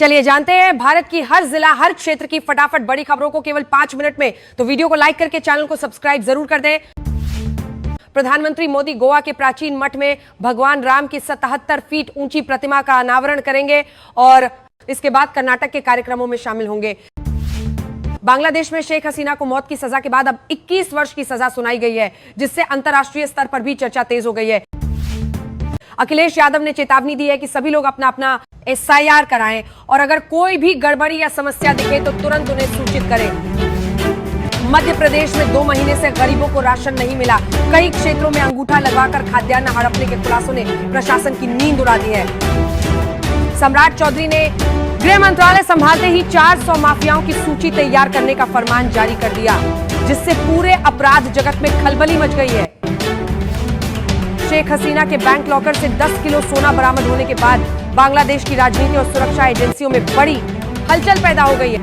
चलिए जानते हैं भारत की हर जिला हर क्षेत्र की फटाफट बड़ी खबरों को केवल 5 मिनट में। तो वीडियो को लाइक करके चैनल को सब्सक्राइब जरूर कर दें। प्रधानमंत्री मोदी गोवा के प्राचीन मठ में भगवान राम की 77 फीट ऊंची प्रतिमा का अनावरण करेंगे और इसके बाद कर्नाटक के कार्यक्रमों में शामिल होंगे। बांग्लादेश में शेख हसीना को मौत की सजा के बाद अब 21 वर्ष की सजा सुनाई गई है, जिससे अंतर्राष्ट्रीय स्तर पर भी चर्चा तेज हो गई है। अखिलेश यादव ने चेतावनी दी है कि सभी लोग अपना अपना SIR कराएं और अगर कोई भी गड़बड़ी या समस्या दिखे तो तुरंत उन्हें सूचित करें। मध्य प्रदेश में 2 महीने से गरीबों को राशन नहीं मिला। कई क्षेत्रों में अंगूठा लगाकर खाद्यान्न हड़पने के खुलासों ने प्रशासन की नींद उड़ा दी है। सम्राट चौधरी ने गृह मंत्रालय संभालते ही 400 माफियाओं की सूची तैयार करने का फरमान जारी कर दिया, जिससे पूरे अपराध जगत में खलबली मच गई है। शेख हसीना के बैंक लॉकर से 10 किलो सोना बरामद होने के बाद बांग्लादेश की राजनीति और सुरक्षा एजेंसियों में बड़ी हलचल पैदा हो गई है।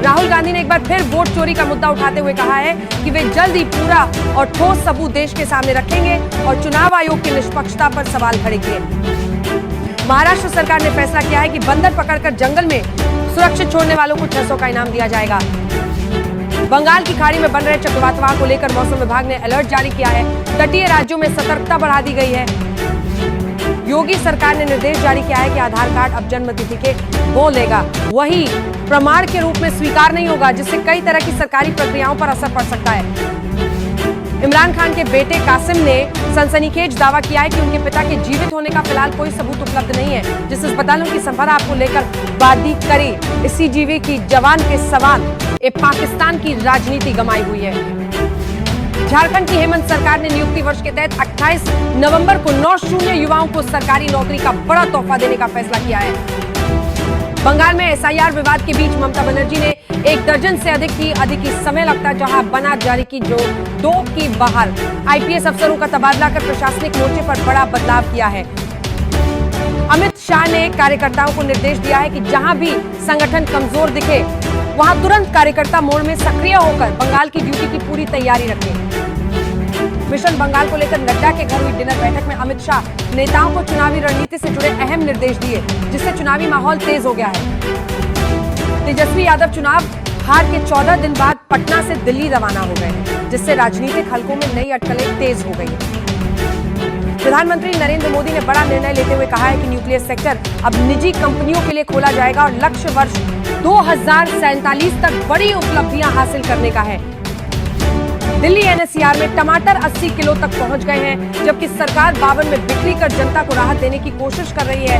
राहुल गांधी ने एक बार फिर वोट चोरी का मुद्दा उठाते हुए कहा है कि वे जल्द ही पूरा और ठोस सबूत देश के सामने रखेंगे और चुनाव आयोग की निष्पक्षता पर सवाल खड़े किए। महाराष्ट्र सरकार ने फैसला किया है कि बंदर पकड़कर जंगल में सुरक्षित छोड़ने वालों को 600 का इनाम दिया जाएगा। बंगाल की खाड़ी में बन रहे चक्रवात को लेकर मौसम विभाग ने अलर्ट जारी किया है। तटीय राज्यों में सतर्कता बढ़ा दी गई है। योगी सरकार ने निर्देश जारी किया है कि आधार कार्ड अब जन्म तिथि के वो लेगा, वही प्रमाण के रूप में स्वीकार नहीं होगा, जिससे कई तरह की सरकारी प्रक्रियाओं पर असर पड़ सकता है। इमरान खान के बेटे कासिम ने सनसनीखेज दावा किया है कि उनके पिता के जीवित होने का फिलहाल कोई सबूत उपलब्ध नहीं है, जिस अस्पतालों की संपदा आपको लेकर वादी करी इसी जीवी की जवान के सवाल पाकिस्तान की राजनीति गंवाई हुई है। झारखंड की हेमंत सरकार ने नियुक्ति वर्ष के तहत 28 नवंबर को 9 शून्य युवाओं को सरकारी नौकरी का बड़ा तोहफा देने का फैसला किया है। बंगाल में SIR विवाद के बीच ममता बनर्जी ने 1 दर्जन से अधिक ही समय लगता जहां बना जारी की जो 2 की बाहर IPS अफसरों का तबादला कर प्रशासनिक मोर्चे पर बड़ा बदलाव किया है। अमित शाह ने कार्यकर्ताओं को निर्देश दिया है कि जहां भी संगठन कमजोर दिखे वहां तुरंत कार्यकर्ता मोड में सक्रिय होकर बंगाल की ड्यूटी की पूरी तैयारी रखें। मिशन बंगाल को लेकर नड्डा के घर हुई डिनर बैठक में अमित शाह नेताओं को चुनावी रणनीति से जुड़े अहम निर्देश दिए, जिससे चुनावी माहौल तेज हो गया है। तेजस्वी यादव चुनाव हार के 14 दिन बाद पटना से दिल्ली रवाना हो गए हैं, जिससे राजनीतिक हलकों में नई अटकलें तेज हो गई हैं। प्रधानमंत्री नरेंद्र मोदी ने बड़ा निर्णय लेते हुए कहा है कि न्यूक्लियर सेक्टर अब निजी कंपनियों के लिए खोला जाएगा और लक्ष्य वर्ष 2047 तक बड़ी उपलब्धियां हासिल करने का है। दिल्ली NCR में टमाटर 80 किलो तक पहुंच गए हैं, जबकि सरकार 52 में बिक्री कर जनता को राहत देने की कोशिश कर रही है।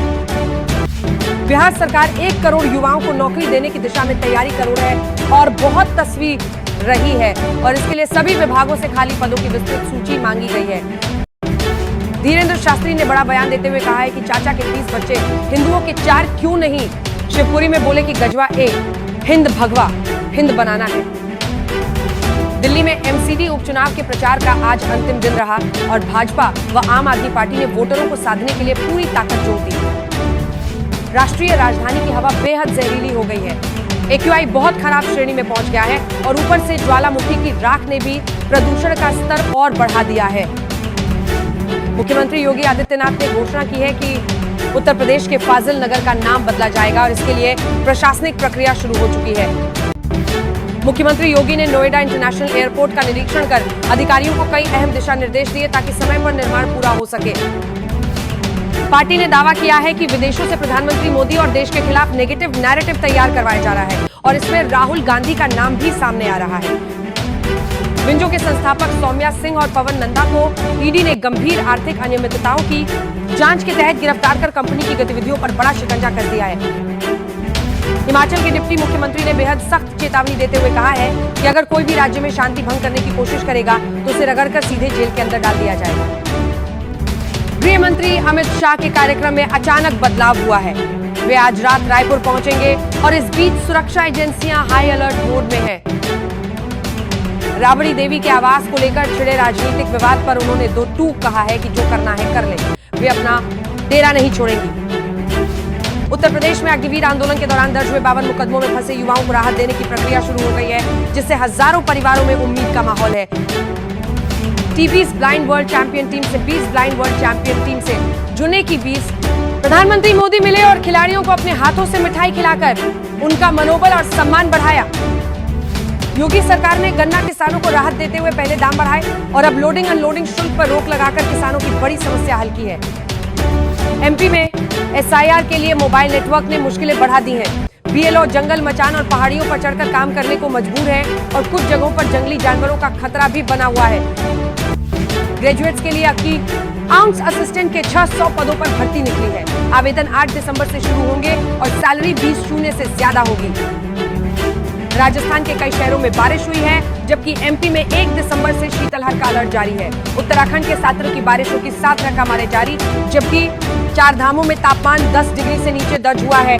बिहार सरकार 1 करोड़ युवाओं को नौकरी देने की दिशा में तैयारी कर रही है और बहुत तस्वीर रही है और इसके लिए सभी विभागों से खाली पदों की विस्तृत सूची मांगी गई है। धीरेन्द्र शास्त्री ने बड़ा बयान देते हुए कहा है कि चाचा के 30 बच्चे हिंदुओं के 4 क्यों नहीं। शिवपुरी में बोले कि गजवा हिंद भगवा हिंद बनाना है। दिल्ली में MCD उपचुनाव के प्रचार का आज अंतिम दिन रहा और भाजपा व आम आदमी पार्टी ने वोटरों को साधने के लिए पूरी ताकत झोंक दी। राष्ट्रीय राजधानी की हवा बेहद जहरीली हो गई है। AQI बहुत खराब श्रेणी में पहुंच गया है और ऊपर से ज्वालामुखी की राख ने भी प्रदूषण का स्तर और बढ़ा दिया है। मुख्यमंत्री योगी आदित्यनाथ ने घोषणा की है कि उत्तर प्रदेश के फाजिल नगर का नाम बदला जाएगा और इसके लिए प्रशासनिक प्रक्रिया शुरू हो चुकी है। मुख्यमंत्री योगी ने नोएडा इंटरनेशनल एयरपोर्ट का निरीक्षण कर अधिकारियों को कई अहम दिशा निर्देश दिए ताकि समय पर निर्माण पूरा हो सके। पार्टी ने दावा किया है कि विदेशों से प्रधानमंत्री मोदी और देश के खिलाफ नेगेटिव नैरेटिव तैयार करवाया जा रहा है और इसमें राहुल गांधी का नाम भी सामने आ रहा है। विंजो के संस्थापक सौम्या सिंह और पवन नंदा को ED ने गंभीर आर्थिक अनियमितताओं की जांच के तहत गिरफ्तार कर कंपनी की गतिविधियों पर बड़ा शिकंजा कर दिया है। हिमाचल के डिप्टी मुख्यमंत्री ने बेहद सख्त चेतावनी देते हुए कहा है कि अगर कोई भी राज्य में शांति भंग करने की कोशिश करेगा तो उसे रगड़कर सीधे जेल के अंदर डाल दिया जाएगा। गृह मंत्री अमित शाह के कार्यक्रम में अचानक बदलाव हुआ है। वे आज रात रायपुर पहुंचेंगे और इस बीच सुरक्षा एजेंसियां हाई अलर्ट मोड में हैं। राबड़ी देवी के आवास को लेकर छिड़े राजनीतिक विवाद पर उन्होंने 2 टूक कहा है कि जो करना है कर ले, वे अपना डेरा नहीं छोड़ेंगी। उत्तर प्रदेश में अग्निवीर आंदोलन के दौरान दर्ज हुए 52 मुकदमों में फंसे युवाओं को राहत देने की प्रक्रिया शुरू हो गई है, जिससे हजारों परिवारों में उम्मीद का माहौल है। टी20 ब्लाइंड वर्ल्ड चैंपियन टीम से 20 ब्लाइंड वर्ल्ड चैंपियन टीम से जुड़ने की 20 प्रधानमंत्री मोदी मिले और खिलाड़ियों को अपने हाथों से मिठाई खिलाकर उनका मनोबल और सम्मान बढ़ाया। योगी सरकार ने गन्ना किसानों को राहत देते हुए पहले दाम बढ़ाए और अब लोडिंग अनलोडिंग शुल्क पर रोक लगाकर किसानों की बड़ी समस्या हल की है। एमपी में एसआईआर के लिए मोबाइल नेटवर्क ने मुश्किलें बढ़ा दी हैं। बीएलओ जंगल, मचान और पहाड़ियों पर चढ़कर काम करने को मजबूर है और कुछ जगहों पर जंगली जानवरों का खतरा भी बना हुआ है। ग्रेजुएट्स के लिए अकाउंट्स असिस्टेंट के 600 पदों पर भर्ती निकली है। आवेदन 8 दिसंबर से शुरू होंगे और सैलरी 20 शून्य से ज्यादा होगी। राजस्थान के कई शहरों में बारिश हुई है, जबकि एमपी में 1 दिसंबर से शीतलहर का अलर्ट जारी है। उत्तराखंड के 7 तरह की बारिशों की 7 रकमारे जारी, जबकि 4 धामों में तापमान 10 डिग्री से नीचे दर्ज हुआ है।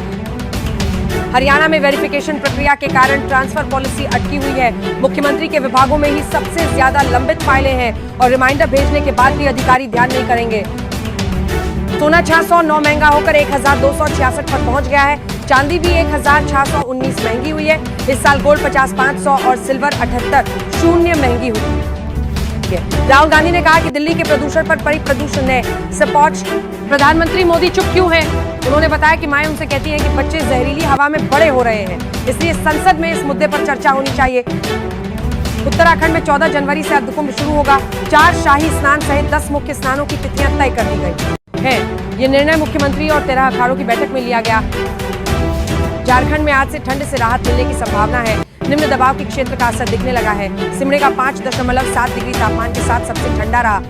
हरियाणा में वेरिफिकेशन प्रक्रिया के कारण ट्रांसफर पॉलिसी अटकी हुई है। मुख्यमंत्री के विभागों में ही सबसे ज्यादा लंबित फाइलें हैं और रिमाइंडर भेजने के बाद भी अधिकारी ध्यान नहीं करेंगे। सोना 609 महंगा होकर 1266 पर पहुंच गया है। चांदी भी 1619 महंगी हुई है। इस साल गोल्ड 50-500 और सिल्वर 78 शून्य महंगी हुई। राहुल गांधी ने कहा कि दिल्ली के प्रदूषण पर पड़ी प्रदूषण ने सपोर्ट। प्रधानमंत्री मोदी चुप क्यों हैं? उन्होंने बताया कि माएं उनसे कहती हैं कि बच्चे जहरीली हवा में बड़े हो रहे हैं, इसलिए संसद में इस मुद्दे पर चर्चा होनी चाहिए। उत्तराखंड में 14 जनवरी से अर्धकुंभ शुरू होगा। 4 शाही स्नान सहित 10 मुख्य स्नानों की तिथियां तय कर दी गई है। ये निर्णय मुख्यमंत्री और 13 अखाड़ों की बैठक में लिया गया। झारखंड में आज से ठंड से राहत मिलने की संभावना है। निम्न दबाव के क्षेत्र का असर दिखने लगा है। सिमडेगा 5.7 डिग्री तापमान के साथ सबसे ठंडा रहा।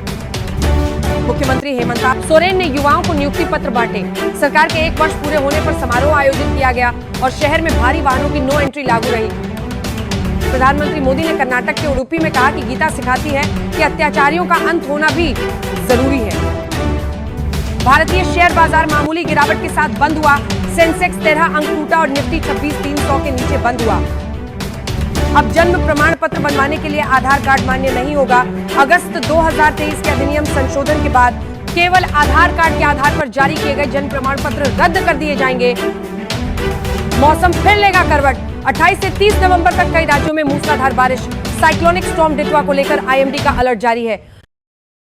मुख्यमंत्री हेमंत सोरेन ने युवाओं को नियुक्ति पत्र बांटे। सरकार के 1 वर्ष पूरे होने पर समारोह आयोजित किया गया और शहर में भारी वाहनों की नो एंट्री लागू रही। प्रधानमंत्री मोदी ने कर्नाटक के उडुपी में कहा कि गीता सिखाती है कि अत्याचारियों का अंत होना भी जरूरी है। भारतीय शेयर बाजार मामूली गिरावट के साथ बंद हुआ। सेंसेक्स 13 अंक टूटा और निफ्टी 26,300 के नीचे बंद हुआ। अब जन्म प्रमाण पत्र बनवाने के लिए आधार कार्ड मान्य नहीं होगा। अगस्त 2023 के अधिनियम संशोधन के बाद केवल आधार कार्ड के आधार पर जारी किए गए जन्म प्रमाण पत्र रद्द कर दिए जाएंगे। मौसम फिर लेगा करवट। 28 से 30 नवंबर तक कई राज्यों में मूसलाधार बारिश। साइक्लोनिक स्टॉर्म डिटवा को लेकर आईएमडी का अलर्ट जारी है।